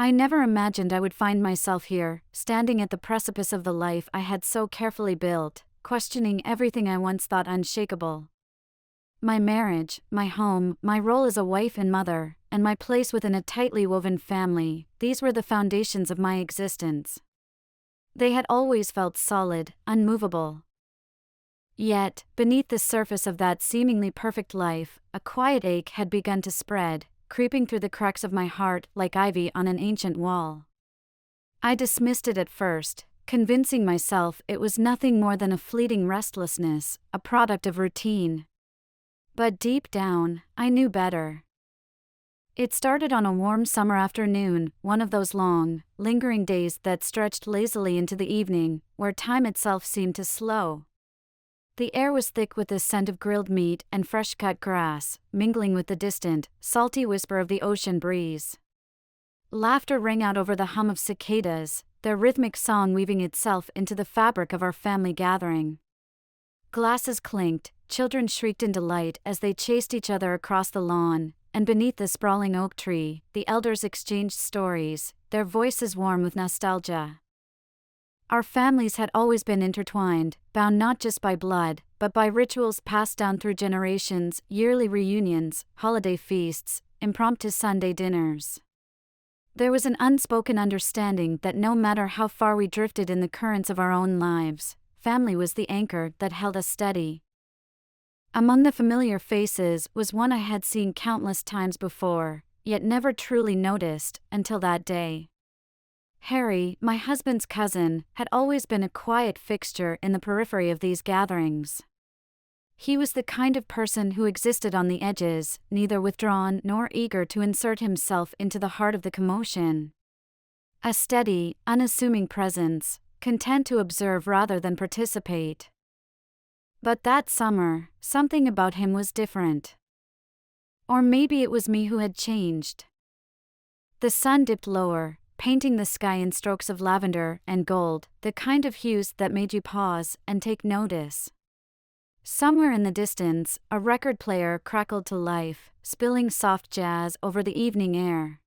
I never imagined I would find myself here, standing at the precipice of the life I had so carefully built, questioning everything I once thought unshakable. My marriage, my home, my role as a wife and mother, and my place within a tightly woven family, these were the foundations of my existence. They had always felt solid, unmovable. Yet, beneath the surface of that seemingly perfect life, a quiet ache had begun to spread, creeping through the cracks of my heart like ivy on an ancient wall. I dismissed it at first, convincing myself it was nothing more than a fleeting restlessness, a product of routine. But deep down, I knew better. It started on a warm summer afternoon, one of those long, lingering days that stretched lazily into the evening, where time itself seemed to slow. The air was thick with the scent of grilled meat and fresh-cut grass, mingling with the distant, salty whisper of the ocean breeze. Laughter rang out over the hum of cicadas, their rhythmic song weaving itself into the fabric of our family gathering. Glasses clinked, children shrieked in delight as they chased each other across the lawn, and beneath the sprawling oak tree, the elders exchanged stories, their voices warm with nostalgia. Our families had always been intertwined, bound not just by blood, but by rituals passed down through generations, yearly reunions, holiday feasts, impromptu Sunday dinners. There was an unspoken understanding that no matter how far we drifted in the currents of our own lives, family was the anchor that held us steady. Among the familiar faces was one I had seen countless times before, yet never truly noticed until that day. Harry, my husband's cousin, had always been a quiet fixture in the periphery of these gatherings. He was the kind of person who existed on the edges, neither withdrawn nor eager to insert himself into the heart of the commotion. A steady, unassuming presence, content to observe rather than participate. But that summer, something about him was different. Or maybe it was me who had changed. The sun dipped lower, painting the sky in strokes of lavender and gold, the kind of hues that made you pause and take notice. Somewhere in the distance, a record player crackled to life, spilling soft jazz over the evening air.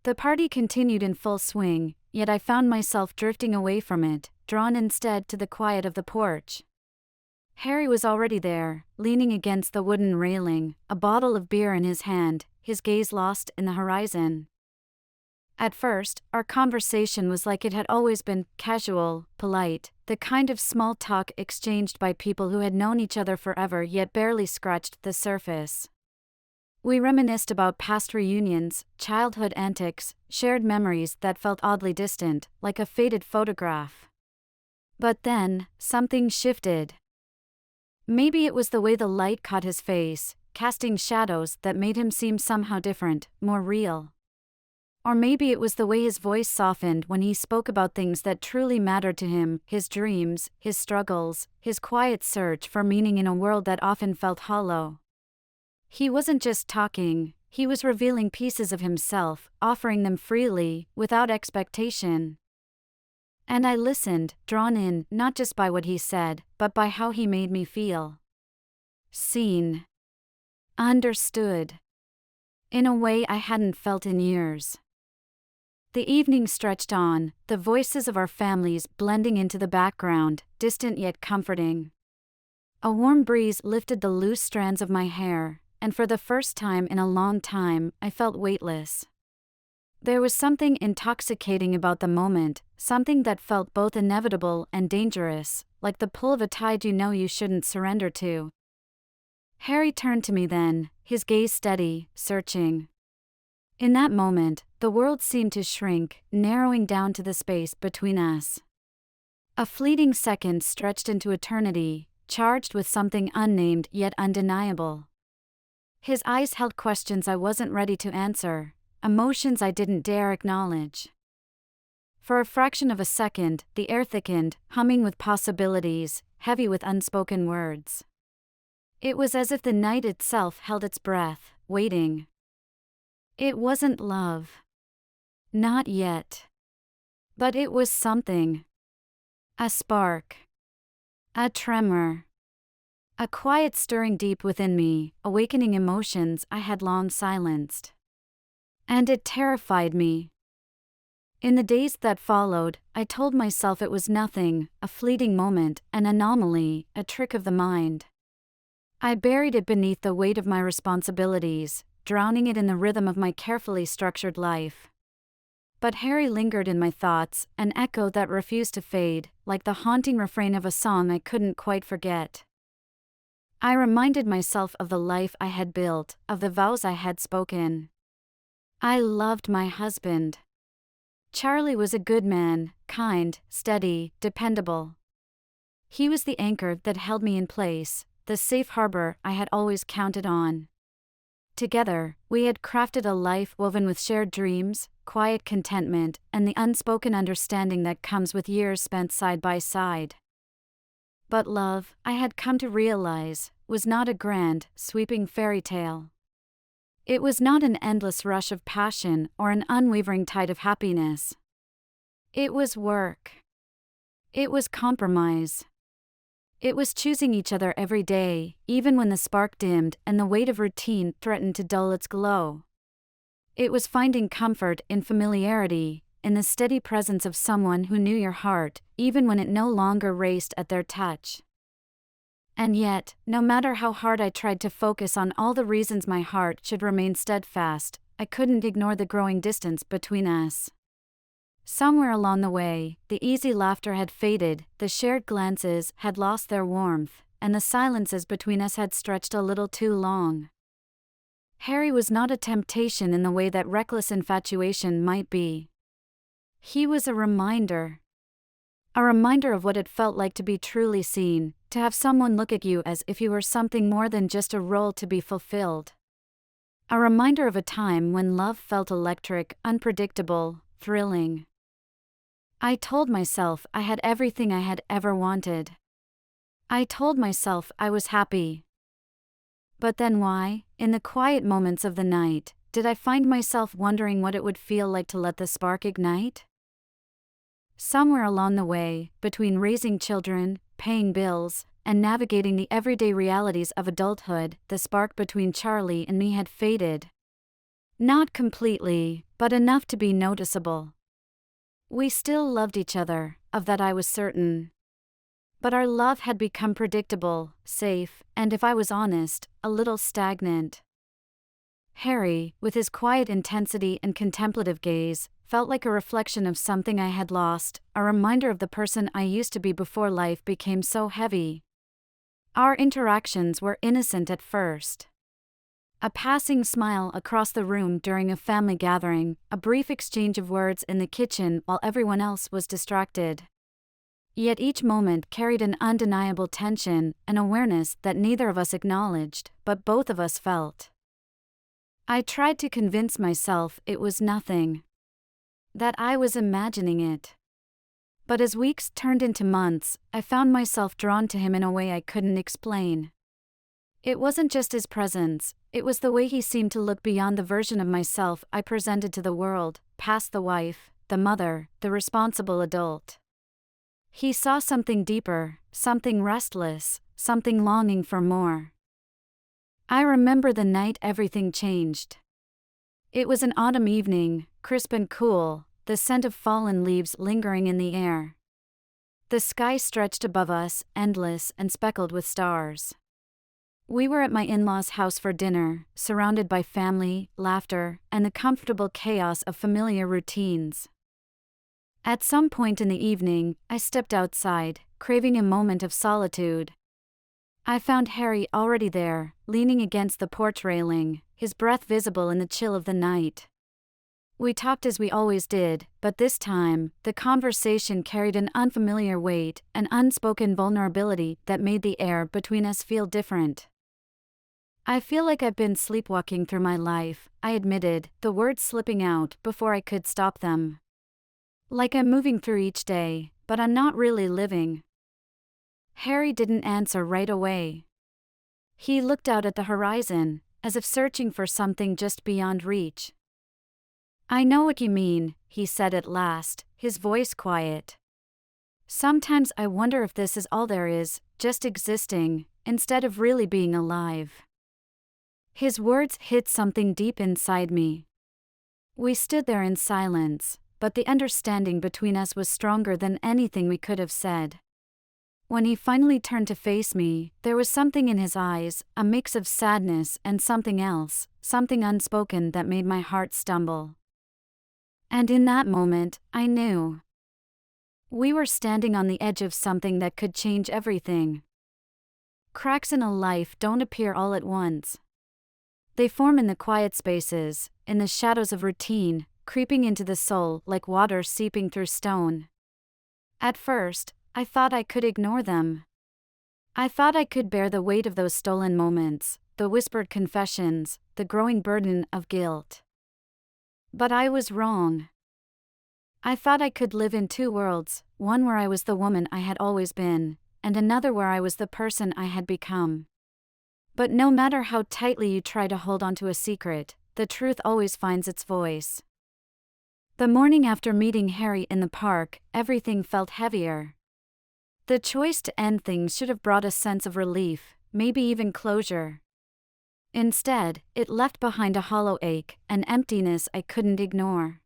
The party continued in full swing, yet I found myself drifting away from it, drawn instead to the quiet of the porch. Harry was already there, leaning against the wooden railing, a bottle of beer in his hand, his gaze lost in the horizon. At first, our conversation was like it had always been, casual, polite, the kind of small talk exchanged by people who had known each other forever yet barely scratched the surface. We reminisced about past reunions, childhood antics, shared memories that felt oddly distant, like a faded photograph. But then, something shifted. Maybe it was the way the light caught his face, casting shadows that made him seem somehow different, more real. Or maybe it was the way his voice softened when he spoke about things that truly mattered to him, his dreams, his struggles, his quiet search for meaning in a world that often felt hollow. He wasn't just talking, he was revealing pieces of himself, offering them freely, without expectation. And I listened, drawn in, not just by what he said, but by how he made me feel. Seen. Understood. In a way I hadn't felt in years. The evening stretched on, the voices of our families blending into the background, distant yet comforting. A warm breeze lifted the loose strands of my hair, and for the first time in a long time, I felt weightless. There was something intoxicating about the moment, something that felt both inevitable and dangerous, like the pull of a tide you know you shouldn't surrender to. Harry turned to me then, his gaze steady, searching. In that moment, the world seemed to shrink, narrowing down to the space between us. A fleeting second stretched into eternity, charged with something unnamed yet undeniable. His eyes held questions I wasn't ready to answer, emotions I didn't dare acknowledge. For a fraction of a second, the air thickened, humming with possibilities, heavy with unspoken words. It was as if the night itself held its breath, waiting. It wasn't love. Not yet. But it was something. A spark. A tremor. A quiet stirring deep within me, awakening emotions I had long silenced. And it terrified me. In the days that followed, I told myself it was nothing, a fleeting moment, an anomaly, a trick of the mind. I buried it beneath the weight of my responsibilities, drowning it in the rhythm of my carefully structured life. But Harry lingered in my thoughts, an echo that refused to fade, like the haunting refrain of a song I couldn't quite forget. I reminded myself of the life I had built, of the vows I had spoken. I loved my husband. Charlie was a good man, kind, steady, dependable. He was the anchor that held me in place, the safe harbor I had always counted on. Together, we had crafted a life woven with shared dreams, quiet contentment, and the unspoken understanding that comes with years spent side by side. But love, I had come to realize, was not a grand, sweeping fairy tale. It was not an endless rush of passion or an unwavering tide of happiness. It was work. It was compromise. It was choosing each other every day, even when the spark dimmed and the weight of routine threatened to dull its glow. It was finding comfort in familiarity, in the steady presence of someone who knew your heart, even when it no longer raced at their touch. And yet, no matter how hard I tried to focus on all the reasons my heart should remain steadfast, I couldn't ignore the growing distance between us. Somewhere along the way, the easy laughter had faded, the shared glances had lost their warmth, and the silences between us had stretched a little too long. Harry was not a temptation in the way that reckless infatuation might be. He was a reminder. A reminder of what it felt like to be truly seen, to have someone look at you as if you were something more than just a role to be fulfilled. A reminder of a time when love felt electric, unpredictable, thrilling. I told myself I had everything I had ever wanted. I told myself I was happy. But then why, in the quiet moments of the night, did I find myself wondering what it would feel like to let the spark ignite? Somewhere along the way, between raising children, paying bills, and navigating the everyday realities of adulthood, the spark between Charlie and me had faded. Not completely, but enough to be noticeable. We still loved each other, of that I was certain. But our love had become predictable, safe, and if I was honest, a little stagnant. Harry, with his quiet intensity and contemplative gaze, felt like a reflection of something I had lost, a reminder of the person I used to be before life became so heavy. Our interactions were innocent at first. A passing smile across the room during a family gathering, a brief exchange of words in the kitchen while everyone else was distracted. Yet each moment carried an undeniable tension, an awareness that neither of us acknowledged, but both of us felt. I tried to convince myself it was nothing. That I was imagining it. But as weeks turned into months, I found myself drawn to him in a way I couldn't explain. It wasn't just his presence, it was the way he seemed to look beyond the version of myself I presented to the world, past the wife, the mother, the responsible adult. He saw something deeper, something restless, something longing for more. I remember the night everything changed. It was an autumn evening, crisp and cool, the scent of fallen leaves lingering in the air. The sky stretched above us, endless and speckled with stars. We were at my in-laws' house for dinner, surrounded by family, laughter, and the comfortable chaos of familiar routines. At some point in the evening, I stepped outside, craving a moment of solitude. I found Harry already there, leaning against the porch railing, his breath visible in the chill of the night. We talked as we always did, but this time, the conversation carried an unfamiliar weight, an unspoken vulnerability that made the air between us feel different. I feel like I've been sleepwalking through my life, I admitted, the words slipping out before I could stop them. Like I'm moving through each day, but I'm not really living. Harry didn't answer right away. He looked out at the horizon, as if searching for something just beyond reach. I know what you mean, he said at last, his voice quiet. Sometimes I wonder if this is all there is, just existing, instead of really being alive. His words hit something deep inside me. We stood there in silence, but the understanding between us was stronger than anything we could have said. When he finally turned to face me, there was something in his eyes, a mix of sadness and something else, something unspoken that made my heart stumble. And in that moment, I knew. We were standing on the edge of something that could change everything. Cracks in a life don't appear all at once. They form in the quiet spaces, in the shadows of routine, creeping into the soul like water seeping through stone. At first, I thought I could ignore them. I thought I could bear the weight of those stolen moments, the whispered confessions, the growing burden of guilt. But I was wrong. I thought I could live in two worlds, one where I was the woman I had always been, and another where I was the person I had become. But no matter how tightly you try to hold onto a secret, the truth always finds its voice. The morning after meeting Harry in the park, everything felt heavier. The choice to end things should have brought a sense of relief, maybe even closure. Instead, it left behind a hollow ache, an emptiness I couldn't ignore.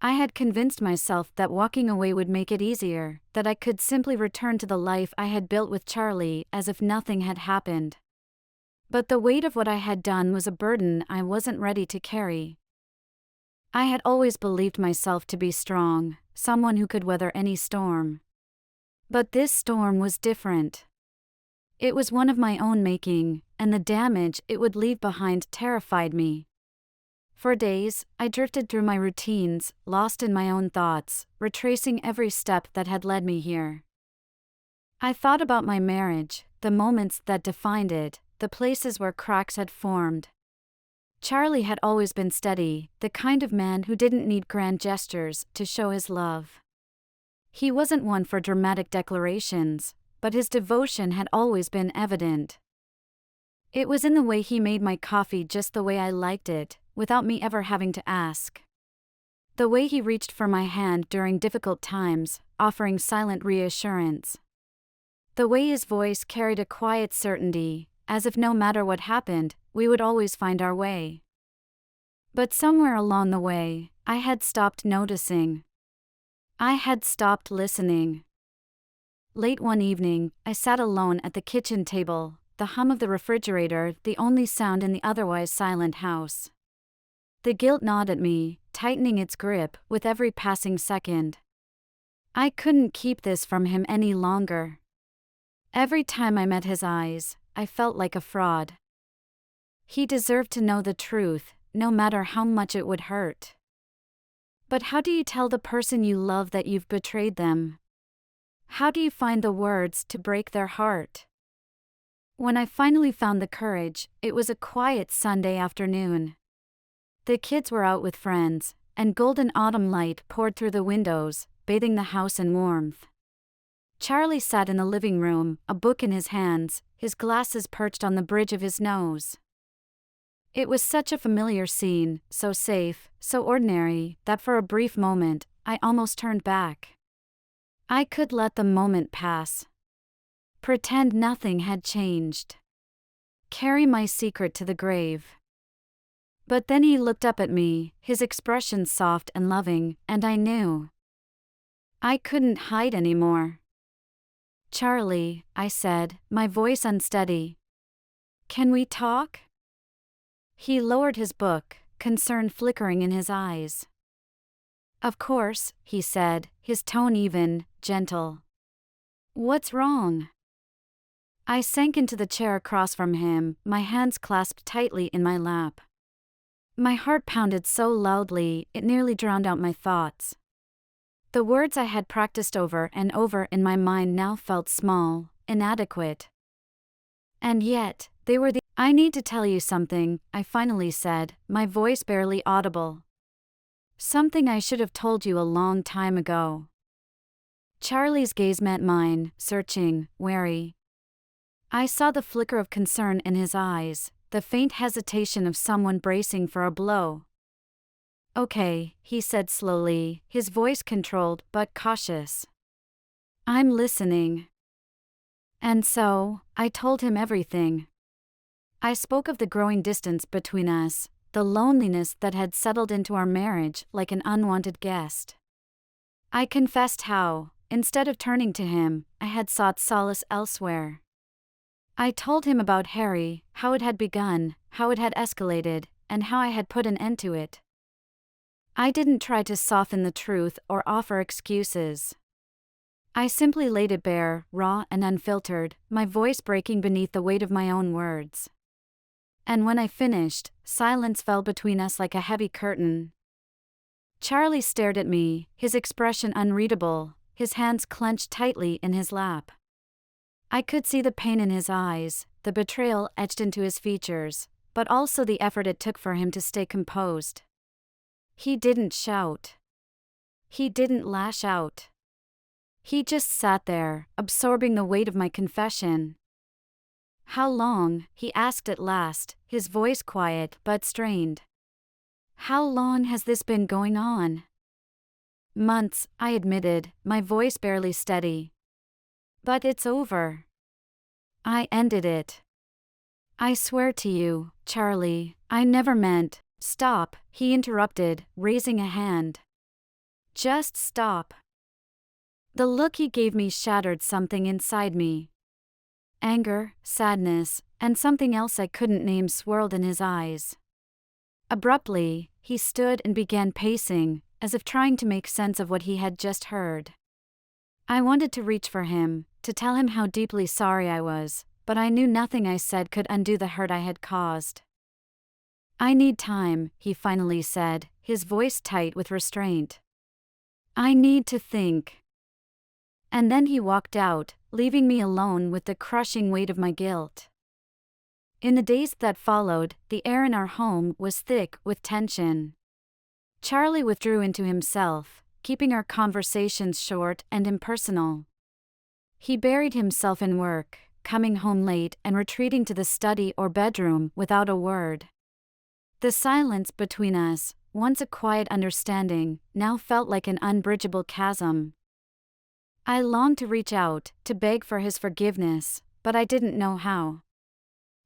I had convinced myself that walking away would make it easier, that I could simply return to the life I had built with Charlie as if nothing had happened. But the weight of what I had done was a burden I wasn't ready to carry. I had always believed myself to be strong, someone who could weather any storm. But this storm was different. It was one of my own making, and the damage it would leave behind terrified me. For days, I drifted through my routines, lost in my own thoughts, retracing every step that had led me here. I thought about my marriage, the moments that defined it, the places where cracks had formed. Charlie had always been steady, the kind of man who didn't need grand gestures to show his love. He wasn't one for dramatic declarations, but his devotion had always been evident. It was in the way he made my coffee just the way I liked it, without me ever having to ask. The way he reached for my hand during difficult times, offering silent reassurance. The way his voice carried a quiet certainty, as if no matter what happened, we would always find our way. But somewhere along the way, I had stopped noticing. I had stopped listening. Late one evening, I sat alone at the kitchen table, the hum of the refrigerator the only sound in the otherwise silent house. The guilt gnawed at me, tightening its grip with every passing second. I couldn't keep this from him any longer. Every time I met his eyes, I felt like a fraud. He deserved to know the truth, no matter how much it would hurt. But how do you tell the person you love that you've betrayed them? How do you find the words to break their heart? When I finally found the courage, it was a quiet Sunday afternoon. The kids were out with friends, and golden autumn light poured through the windows, bathing the house in warmth. Charlie sat in the living room, a book in his hands, his glasses perched on the bridge of his nose. It was such a familiar scene, so safe, so ordinary, that for a brief moment, I almost turned back. I could let the moment pass. Pretend nothing had changed. Carry my secret to the grave. But then he looked up at me, his expression soft and loving, and I knew. I couldn't hide anymore. "Charlie," I said, my voice unsteady. "Can we talk?" He lowered his book, concern flickering in his eyes. "Of course," he said, his tone even, gentle. "What's wrong?" I sank into the chair across from him, my hands clasped tightly in my lap. My heart pounded so loudly, it nearly drowned out my thoughts. The words I had practiced over and over in my mind now felt small, inadequate. And yet, they were "I need to tell you something," I finally said, my voice barely audible. "Something I should have told you a long time ago." Charlie's gaze met mine, searching, wary. I saw the flicker of concern in his eyes, the faint hesitation of someone bracing for a blow. "Okay," he said slowly, his voice controlled but cautious. "I'm listening." And so, I told him everything. I spoke of the growing distance between us, the loneliness that had settled into our marriage like an unwanted guest. I confessed how, instead of turning to him, I had sought solace elsewhere. I told him about Harry, how it had begun, how it had escalated, and how I had put an end to it. I didn't try to soften the truth or offer excuses. I simply laid it bare, raw and unfiltered, my voice breaking beneath the weight of my own words. And when I finished, silence fell between us like a heavy curtain. Charlie stared at me, his expression unreadable, his hands clenched tightly in his lap. I could see the pain in his eyes, the betrayal etched into his features, but also the effort it took for him to stay composed. He didn't shout. He didn't lash out. He just sat there, absorbing the weight of my confession. "How long?" he asked at last, his voice quiet but strained. "How long has this been going on?" "Months," I admitted, my voice barely steady. "But it's over. I ended it. I swear to you, Charlie, I never meant—" "Stop," he interrupted, raising a hand. "Just stop." The look he gave me shattered something inside me. Anger, sadness, and something else I couldn't name swirled in his eyes. Abruptly, he stood and began pacing, as if trying to make sense of what he had just heard. I wanted to reach for him, to tell him how deeply sorry I was, but I knew nothing I said could undo the hurt I had caused. "I need time," he finally said, his voice tight with restraint. "I need to think." And then he walked out, leaving me alone with the crushing weight of my guilt. In the days that followed, the air in our home was thick with tension. Charlie withdrew into himself, keeping our conversations short and impersonal. He buried himself in work, coming home late and retreating to the study or bedroom without a word. The silence between us, once a quiet understanding, now felt like an unbridgeable chasm. I longed to reach out, to beg for his forgiveness, but I didn't know how.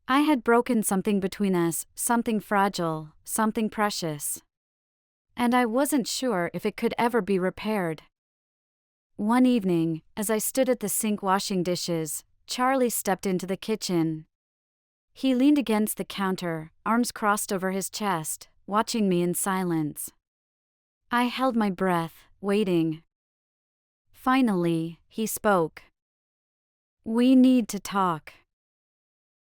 I had broken something between us, something fragile, something precious. And I wasn't sure if it could ever be repaired. One evening, as I stood at the sink washing dishes, Charlie stepped into the kitchen. He leaned against the counter, arms crossed over his chest, watching me in silence. I held my breath, waiting. Finally, he spoke. "We need to talk."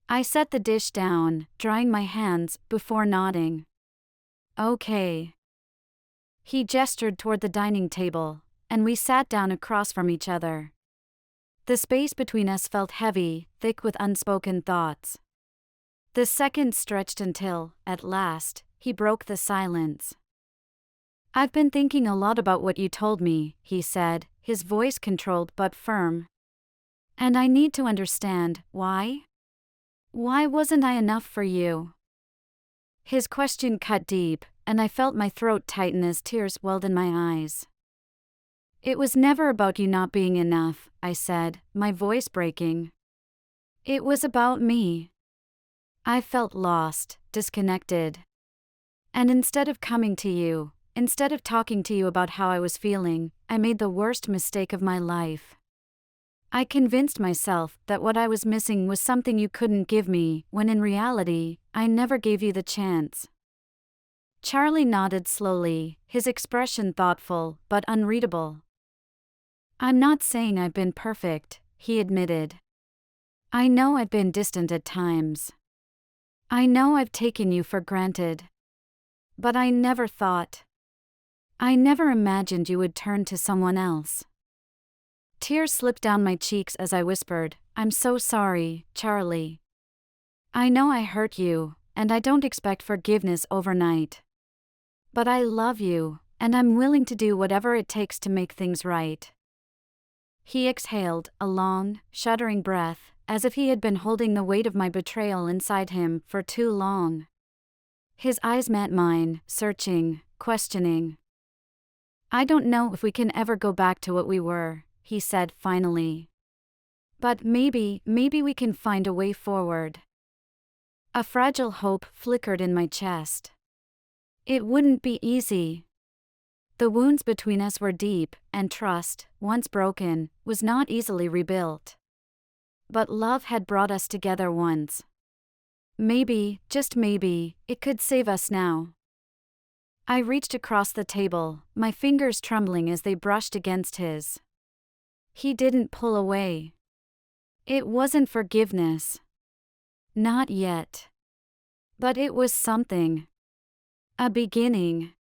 I set the dish down, drying my hands, before nodding. "Okay." He gestured toward the dining table, and we sat down across from each other. The space between us felt heavy, thick with unspoken thoughts. The seconds stretched until, at last, he broke the silence. "I've been thinking a lot about what you told me," he said, his voice controlled but firm. "And I need to understand, why? Why wasn't I enough for you?" His question cut deep, and I felt my throat tighten as tears welled in my eyes. "It was never about you not being enough," I said, my voice breaking. "It was about me. I felt lost, disconnected. And instead of coming to you, instead of talking to you about how I was feeling, I made the worst mistake of my life. I convinced myself that what I was missing was something you couldn't give me, when in reality, I never gave you the chance." Charlie nodded slowly, his expression thoughtful but unreadable. "I'm not saying I've been perfect," he admitted. "I know I've been distant at times. I know I've taken you for granted. But I never imagined you would turn to someone else." Tears slipped down my cheeks as I whispered, "I'm so sorry, Charlie. I know I hurt you, and I don't expect forgiveness overnight. But I love you, and I'm willing to do whatever it takes to make things right." He exhaled, a long, shuddering breath, as if he had been holding the weight of my betrayal inside him for too long. His eyes met mine, searching, questioning. "I don't know if we can ever go back to what we were," he said finally. "But maybe we can find a way forward." A fragile hope flickered in my chest. It wouldn't be easy. The wounds between us were deep, and trust, once broken, was not easily rebuilt. But love had brought us together once. Maybe, just maybe, it could save us now. I reached across the table, my fingers trembling as they brushed against his. He didn't pull away. It wasn't forgiveness. Not yet. But it was something. A beginning.